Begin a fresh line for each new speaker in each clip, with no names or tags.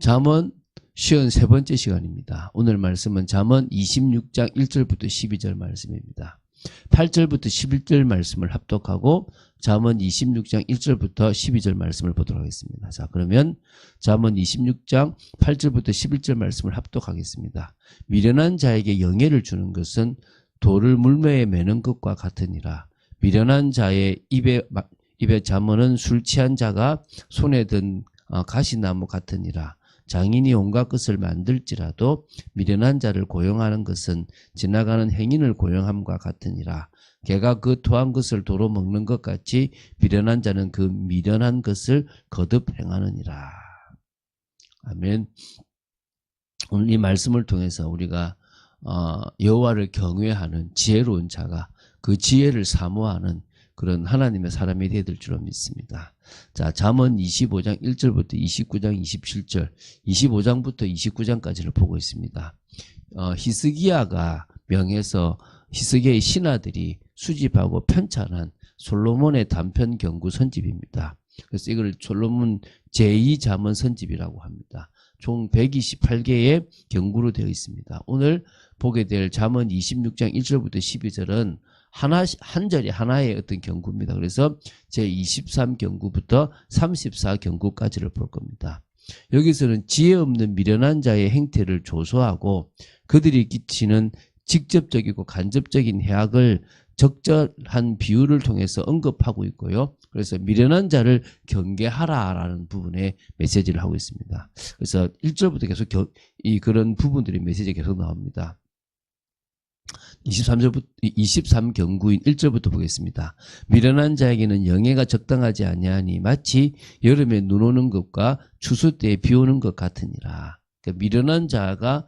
잠언 53번째 시간입니다. 오늘 말씀은 잠언 26장 1절부터 12절 말씀입니다. 8절부터 11절 말씀을 합독하고 잠언 26장 1절부터 12절 말씀을 보도록 하겠습니다. 자, 그러면 잠언 26장 8절부터 11절 말씀을 합독하겠습니다. 미련한 자에게 영예를 주는 것은 돌을 물매에 매는 것과 같으니라. 미련한 자의 입에 잠언은 술 취한 자가 손에 든 가시나무 같으니라. 장인이 온갖 것을 만들지라도 미련한 자를 고용하는 것은 지나가는 행인을 고용함과 같으니라. 개가 그 토한 것을 도로 먹는 것 같이 미련한 자는 그 미련한 것을 거듭 행하느니라. 아멘. 오늘 이 말씀을 통해서 우리가 여호와를 경외하는 지혜로운 자가 그 지혜를 사모하는 그런 하나님의 사람이 되야 될 줄로 믿습니다. 자, 잠언 25장 1절부터 29장 27절, 25장부터 29장까지를 보고 있습니다. 히스기야가 명해서 히스기야의 신하들이 수집하고 편찬한 솔로몬의 단편 경구 선집입니다. 그래서 이걸 솔로몬 제2잠언 선집이라고 합니다. 총 128개의 경구로 되어 있습니다. 오늘 보게 될 잠언 26장 1절부터 12절은 한 절이 하나의 어떤 경구입니다. 그래서 제23경구부터 34경구까지를 볼 겁니다. 여기서는 지혜 없는 미련한 자의 행태를 조소하고 그들이 끼치는 직접적이고 간접적인 해악을 적절한 비유를 통해서 언급하고 있고요. 그래서 미련한 자를 경계하라라는 부분에 메시지를 하고 있습니다. 그래서 1절부터 계속 그런 부분들이 메시지가 계속 나옵니다. 23경구인 1절부터 보겠습니다. 미련한 자에게는 영예가 적당하지 아니하니 마치 여름에 눈 오는 것과 추수 때에 비 오는 것 같으니라. 그러니까 미련한 자가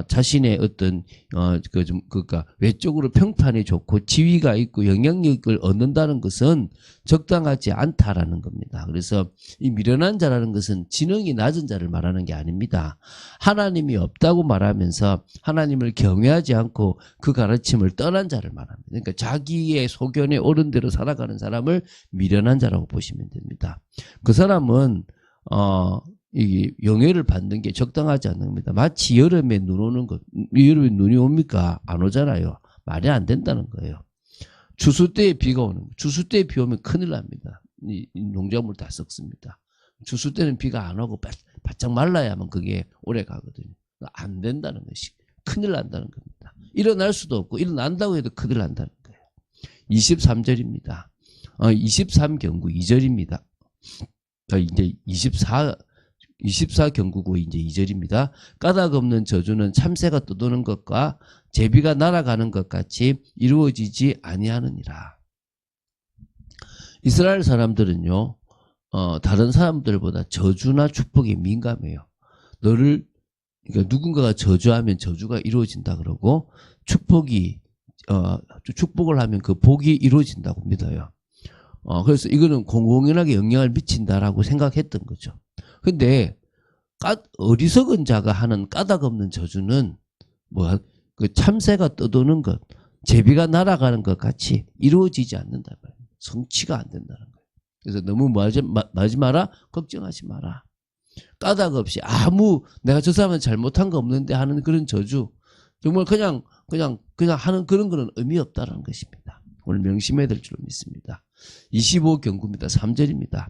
자신의 어떤 그러니까 외적으로 평판이 좋고 지위가 있고 영향력을 얻는다는 것은 적당하지 않다라는 겁니다. 그래서 이 미련한 자라는 것은 지능이 낮은 자를 말하는 게 아닙니다. 하나님이 없다고 말하면서 하나님을 경외하지 않고 그 가르침을 떠난 자를 말합니다. 그러니까 자기의 소견에 옳은 대로 살아가는 사람을 미련한 자라고 보시면 됩니다. 그 사람은 이 영예를 받는 게 적당하지 않는 겁니다. 마치 여름에 눈 오는 것, 여름에 눈이 옵니까? 안 오잖아요. 말이 안 된다는 거예요. 추수 때에 비가 오는 거예요. 추수 때에 비 오면 큰일 납니다. 이 농작물 다 썩습니다. 추수 때는 비가 안 오고 바짝 말라야만 그게 오래 가거든요. 안 된다는 것이 큰일 난다는 겁니다. 일어날 수도 없고 일어난다고 해도 큰일 난다는 거예요. 23절입니다. 23경구 2절입니다. 이제 24경구고 이제 2절입니다. 까닭 없는 저주는 참새가 떠도는 것과 제비가 날아가는 것 같이 이루어지지 아니하느니라. 이스라엘 사람들은요, 다른 사람들보다 저주나 축복에 민감해요. 그러니까 누군가가 저주하면 저주가 이루어진다 그러고 축복을 하면 그 복이 이루어진다고 믿어요. 그래서 이거는 공공연하게 영향을 미친다라고 생각했던 거죠. 근데 어리석은 자가 하는 까닭 없는 저주는 그 참새가 떠도는 것, 제비가 날아가는 것 같이 이루어지지 않는다 말이에요. 성취가 안 된다는 거예요. 그래서 너무 하지 마라, 걱정하지 마라. 까닭 없이 내가 저 사람은 잘못한 거 없는데 하는 그런 저주, 정말 그냥 하는 그런 거는 의미 없다는 것입니다. 오늘 명심해야 될 줄로 믿습니다. 25경구입니다. 3절입니다.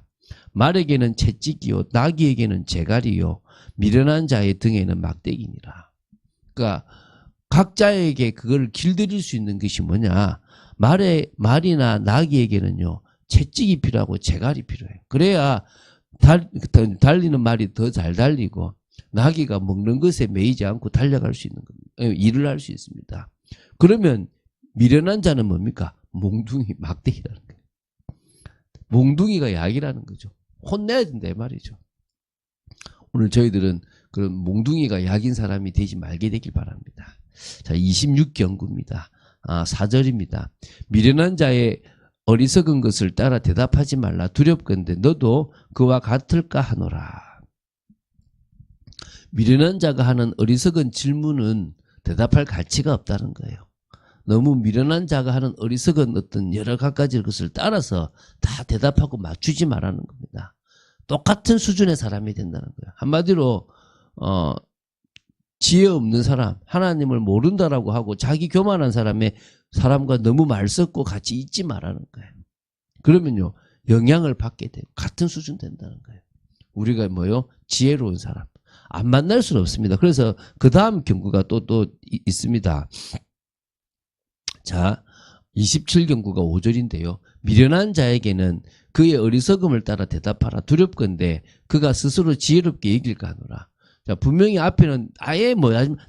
말에게는 채찍이요 나귀에게는 재갈이요 미련한 자의 등에는 막대기니라. 그러니까 각자에게 그걸 길들일 수 있는 것이 뭐냐, 말이나 나귀에게는요 채찍이 필요하고 재갈이 필요해요. 그래야 달리는 말이 더 잘 달리고 나귀가 먹는 것에 매이지 않고 달려갈 수 있는 겁니다. 일을 할 수 있습니다. 그러면 미련한 자는 뭡니까? 몽둥이, 막대기라는 거예요. 몽둥이가 약이라는 거죠. 혼내야 된다 말이죠. 오늘 저희들은 그런 몽둥이가 약인 사람이 되지 말게 되길 바랍니다. 자, 26경구입니다. 4절입니다. 미련한 자의 어리석은 것을 따라 대답하지 말라. 두렵건대 너도 그와 같을까 하노라. 미련한 자가 하는 어리석은 질문은 대답할 가치가 없다는 거예요. 너무 미련한 자가 하는 어리석은 어떤 여러 가지 것을 따라서 다 대답하고 맞추지 말라는 겁니다. 똑같은 수준의 사람이 된다는 거예요. 한마디로 지혜 없는 사람, 하나님을 모른다라고 하고 자기 교만한 사람과 너무 말 섞고 같이 있지 말라는 거예요. 그러면요 영향을 받게 돼요. 같은 수준 된다는 거예요. 우리가 뭐요? 지혜로운 사람. 안 만날 수는 없습니다. 그래서 그 다음 경구가 또 있습니다. 자, 27경구가 5절인데요. 미련한 자에게는 그의 어리석음을 따라 대답하라. 두렵건대 그가 스스로 지혜롭게 여길까 하노라. 자, 분명히 앞에는 아예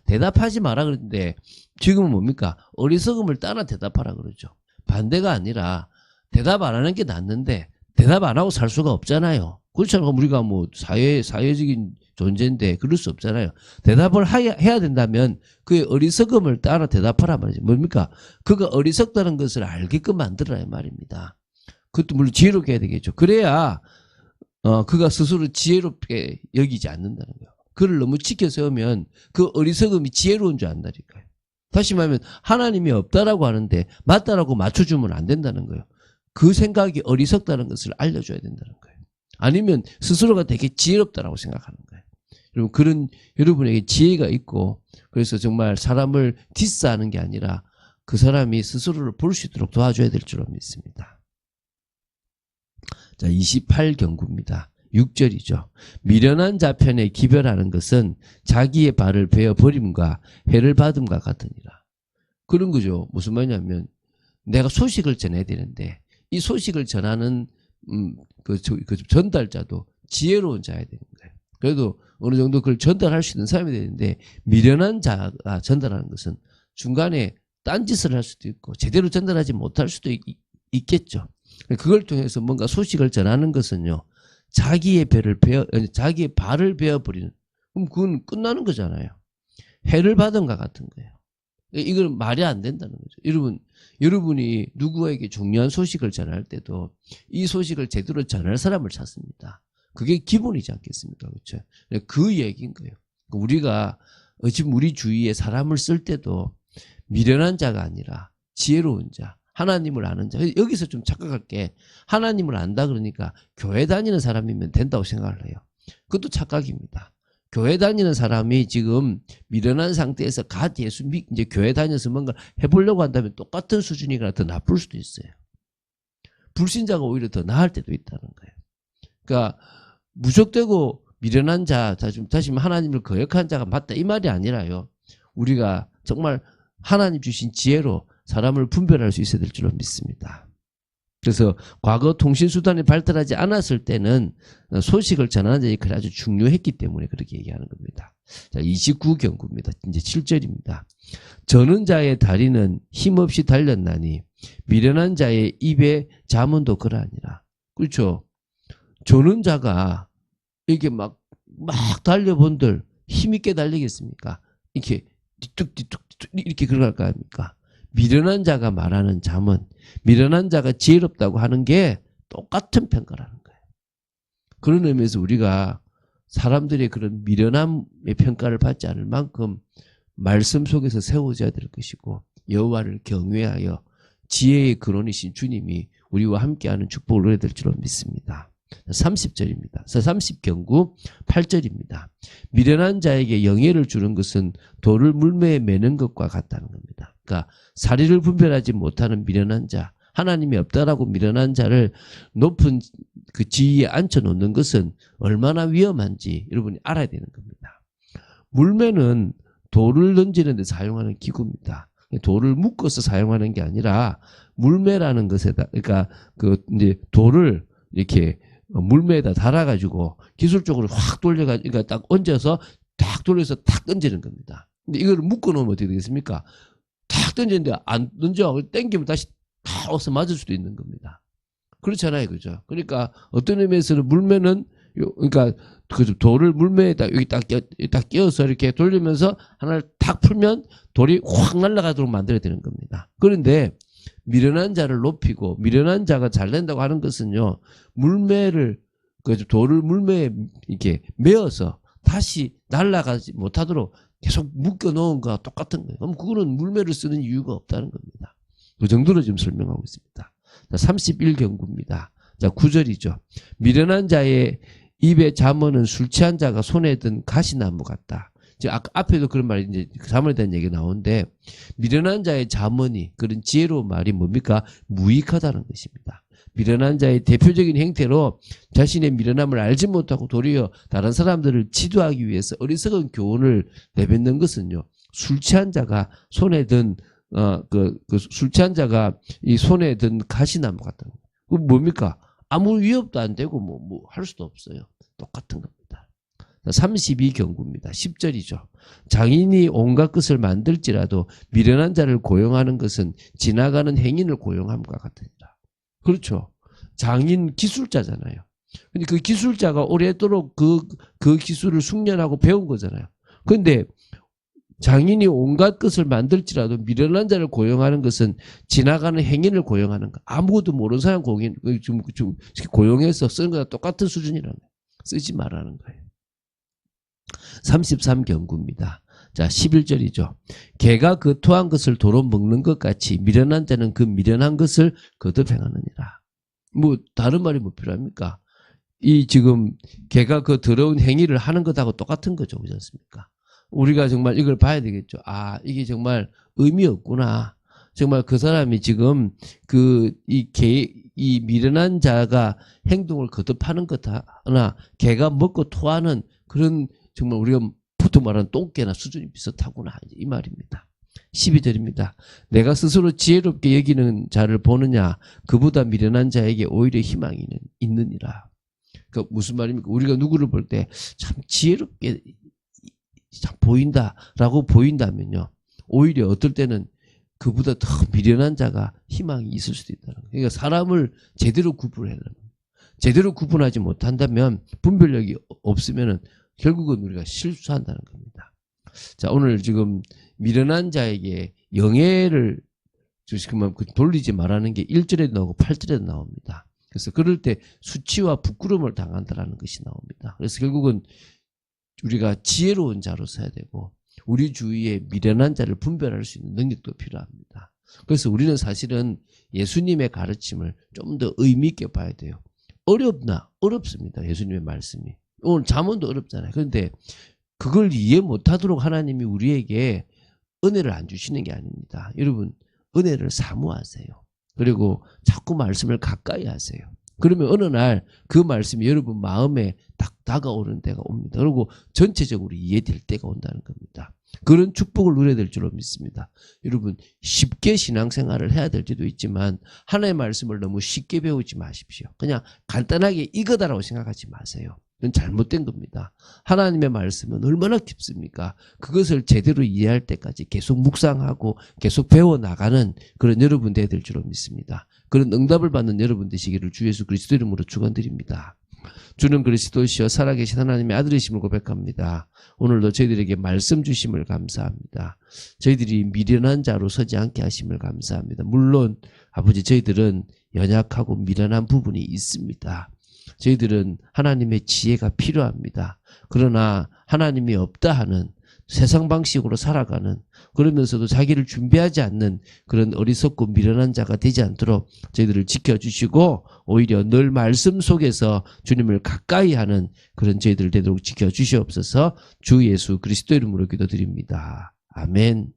대답하지 마라 그러는데 지금은 뭡니까? 어리석음을 따라 대답하라 그러죠. 반대가 아니라 대답 안 하는 게 낫는데 대답 안 하고 살 수가 없잖아요. 그렇잖아요. 우리가 뭐 사회적인 존재인데 그럴 수 없잖아요. 대답을 해야 된다면 그의 어리석음을 따라 대답하라 말이죠. 뭡니까? 그가 어리석다는 것을 알게끔 만들어라 말입니다. 그것도 물론 지혜롭게 해야 되겠죠. 그래야 그가 스스로 지혜롭게 여기지 않는다는 거예요. 그를 너무 지켜 세우면 그 어리석음이 지혜로운 줄 안다니까요. 다시 말하면 하나님이 없다라고 하는데 맞다라고 맞춰주면 안 된다는 거예요. 그 생각이 어리석다는 것을 알려줘야 된다는 거예요. 아니면 스스로가 되게 지혜롭다라고 생각하는 거예요. 여러분 그런 여러분에게 지혜가 있고 그래서 정말 사람을 디스하는 게 아니라 그 사람이 스스로를 볼 수 있도록 도와줘야 될 줄로 믿습니다. 자, 28경구입니다. 6절이죠. 미련한 자 편에 기별하는 것은 자기의 발을 베어 버림과 해를 받음과 같으니라. 그런 거죠. 무슨 말이냐면 내가 소식을 전해야 되는데 이 소식을 전하는 그 전달자도 지혜로운 자야 되는 거예요. 그래도 어느 정도 그걸 전달할 수 있는 사람이 되는데 미련한 자가 전달하는 것은 중간에 딴짓을 할 수도 있고 제대로 전달하지 못할 수도 있겠죠. 그걸 통해서 뭔가 소식을 전하는 것은요. 자기의 발을 베어버리는. 그럼 그건 끝나는 거잖아요. 해를 받은과 같은 거예요. 이건 말이 안 된다는 거죠. 여러분이 누구에게 중요한 소식을 전할 때도 이 소식을 제대로 전할 사람을 찾습니다. 그게 기본이지 않겠습니까? 그렇죠? 그 얘기인 거예요. 우리가 지금 우리 주위에 사람을 쓸 때도 미련한 자가 아니라 지혜로운 자, 하나님을 아는 자. 여기서 좀 착각할게. 하나님을 안다 그러니까 교회 다니는 사람이면 된다고 생각을 해요. 그것도 착각입니다. 교회 다니는 사람이 지금 미련한 상태에서 이제 교회 다녀서 뭔가 해보려고 한다면 똑같은 수준이거나 더 나쁠 수도 있어요. 불신자가 오히려 더 나을 때도 있다는 거예요. 그러니까 무턱대고 미련한 자, 다시 하나님을 거역한 자가 맞다 이 말이 아니라요. 우리가 정말 하나님 주신 지혜로 사람을 분별할 수 있어야 될 줄로 믿습니다. 그래서 과거 통신수단이 발달하지 않았을 때는 소식을 전하는 자의 글이 아주 중요했기 때문에 그렇게 얘기하는 겁니다. 자, 29경구입니다. 이제 7절입니다. 저는 자의 다리는 힘없이 달렸나니 미련한 자의 입에 자문도 그러하니라. 그렇죠. 저는 자가 이렇게 막 달려본들 힘있게 달리겠습니까? 이렇게 뒤뚝 이렇게 걸어갈 거 아닙니까? 미련한 자가 말하는 잠은 미련한 자가 지혜롭다고 하는 게 똑같은 평가라는 거예요. 그런 의미에서 우리가 사람들의 그런 미련함의 평가를 받지 않을 만큼 말씀 속에서 세워져야 될 것이고 여호와를 경외하여 지혜의 근원이신 주님이 우리와 함께하는 축복을 얻어야 될 줄로 믿습니다. 30절입니다. 30경구 8절입니다. 미련한 자에게 영예를 주는 것은 돌을 물매에 매는 것과 같다는 겁니다. 그러니까 사리를 분별하지 못하는 미련한 자, 하나님이 없다라고 미련한 자를 높은 그 지위에 앉혀놓는 것은 얼마나 위험한지 여러분이 알아야 되는 겁니다. 물매는 돌을 던지는 데 사용하는 기구입니다. 돌을 묶어서 사용하는 게 아니라 물매라는 것에다, 그러니까 이제 돌을 이렇게 물매에다 달아가지고 기술적으로 확 돌려가지고, 그러니까 딱 얹어서 탁 돌려서 탁 던지는 겁니다. 근데 이걸 묶어놓으면 어떻게 되겠습니까? 탁 던지는데 안 던져. 땡기면 다시 탁 어서 맞을 수도 있는 겁니다. 그렇잖아요. 그죠? 그러니까 어떤 의미에서는 물매는, 그러니까 그 돌을 물매에다 여기 딱 끼워서 이렇게 돌리면서 하나를 탁 풀면 돌이 확 날아가도록 만들어야 되는 겁니다. 그런데 미련한 자를 높이고 미련한 자가 잘 된다고 하는 것은요, 물매를, 그 돌을 물매에 이렇게 메어서 다시 날아가지 못하도록 계속 묶어 놓은 거와 똑같은 거예요. 그럼 그거는 물매를 쓰는 이유가 없다는 겁니다. 그 정도로 지금 설명하고 있습니다. 자, 31경구입니다. 자, 9절이죠. 미련한 자의 입에 잠언은 술 취한 자가 손에 든 가시나무 같다. 아까 앞에도 그런 말이 이제 잠언에 대한 얘기가 나오는데, 미련한 자의 잠언이, 그런 지혜로운 말이 뭡니까? 무익하다는 것입니다. 미련한 자의 대표적인 행태로 자신의 미련함을 알지 못하고 도리어 다른 사람들을 지도하기 위해서 어리석은 교훈을 내뱉는 것은요, 술 취한 자가 손에 든 술 취한 자가 이 손에 든 가시나무 같다. 그 뭡니까? 아무 위협도 안 되고 뭐 할 수도 없어요. 똑같은 겁니다. 32경구입니다. 10절이죠. 장인이 온갖 것을 만들지라도 미련한 자를 고용하는 것은 지나가는 행인을 고용함과 같으니라. 그렇죠. 장인 기술자잖아요. 근데 그 기술자가 오래도록 그 기술을 숙련하고 배운 거잖아요. 그런데 장인이 온갖 것을 만들지라도 미련한 자를 고용하는 것은 지나가는 행인을 고용하는 거. 아무것도 모르는 사람 고용해서 쓰는 거랑 똑같은 수준이라는 거예요. 쓰지 말라는 거예요. 33경구입니다. 자, 11절이죠. 개가 그 토한 것을 도로 먹는 것 같이 미련한 자는 그 미련한 것을 거듭 행하느니라. 뭐 다른 말이 뭐 필요합니까? 이 지금 개가 그 더러운 행위를 하는 것하고 똑같은 거죠. 그렇지 않습니까? 우리가 정말 이걸 봐야 되겠죠. 아, 이게 정말 의미 없구나. 정말 그 사람이 지금 이 미련한 자가 행동을 거듭하는 거나 개가 먹고 토하는 그런 정말 우리가 보통 말하는 똥개나 수준이 비슷하구나. 이 말입니다. 12절입니다. 내가 스스로 지혜롭게 여기는 자를 보느냐 그보다 미련한 자에게 오히려 희망이 있느니라. 그 무슨 말입니까? 우리가 누구를 볼 때 참 지혜롭게 참 보인다라고 보인다면요. 오히려 어떨 때는 그보다 더 미련한 자가 희망이 있을 수도 있다는 거예요. 그러니까 사람을 제대로 구분해야 되는 거예요. 제대로 구분하지 못한다면 분별력이 없으면은 결국은 우리가 실수한다는 겁니다. 자, 오늘 지금 미련한 자에게 영예를 돌리지 말라는 게 1절에도 나오고 8절에도 나옵니다. 그래서 그럴 때 수치와 부끄러움을 당한다라는 것이 나옵니다. 그래서 결국은 우리가 지혜로운 자로 서야 되고 우리 주위에 미련한 자를 분별할 수 있는 능력도 필요합니다. 그래서 우리는 사실은 예수님의 가르침을 좀 더 의미 있게 봐야 돼요. 어렵습니다. 예수님의 말씀이. 오늘 잠언도 어렵잖아요. 그런데 그걸 이해 못하도록 하나님이 우리에게 은혜를 안 주시는 게 아닙니다. 여러분, 은혜를 사모하세요. 그리고 자꾸 말씀을 가까이 하세요. 그러면 어느 날 그 말씀이 여러분 마음에 딱 다가오는 때가 옵니다. 그리고 전체적으로 이해될 때가 온다는 겁니다. 그런 축복을 누려야 될 줄로 믿습니다. 여러분, 쉽게 신앙생활을 해야 될지도 있지만 하나님의 말씀을 너무 쉽게 배우지 마십시오. 그냥 간단하게 이거다라고 생각하지 마세요. 그건 잘못된 겁니다. 하나님의 말씀은 얼마나 깊습니까? 그것을 제대로 이해할 때까지 계속 묵상하고 계속 배워나가는 그런 여러분 되어야 될 줄로 믿습니다. 그런 응답을 받는 여러분 되시기를 주 예수 그리스도 이름으로 축원드립니다. 주는 그리스도시여 살아계신 하나님의 아들이심을 고백합니다. 오늘도 저희들에게 말씀 주심을 감사합니다. 저희들이 미련한 자로 서지 않게 하심을 감사합니다. 물론 아버지 저희들은 연약하고 미련한 부분이 있습니다. 저희들은 하나님의 지혜가 필요합니다. 그러나 하나님이 없다 하는 세상 방식으로 살아가는 그러면서도 자기를 준비하지 않는 그런 어리석고 미련한 자가 되지 않도록 저희들을 지켜주시고 오히려 늘 말씀 속에서 주님을 가까이 하는 그런 저희들 되도록 지켜주시옵소서. 주 예수 그리스도 이름으로 기도드립니다. 아멘.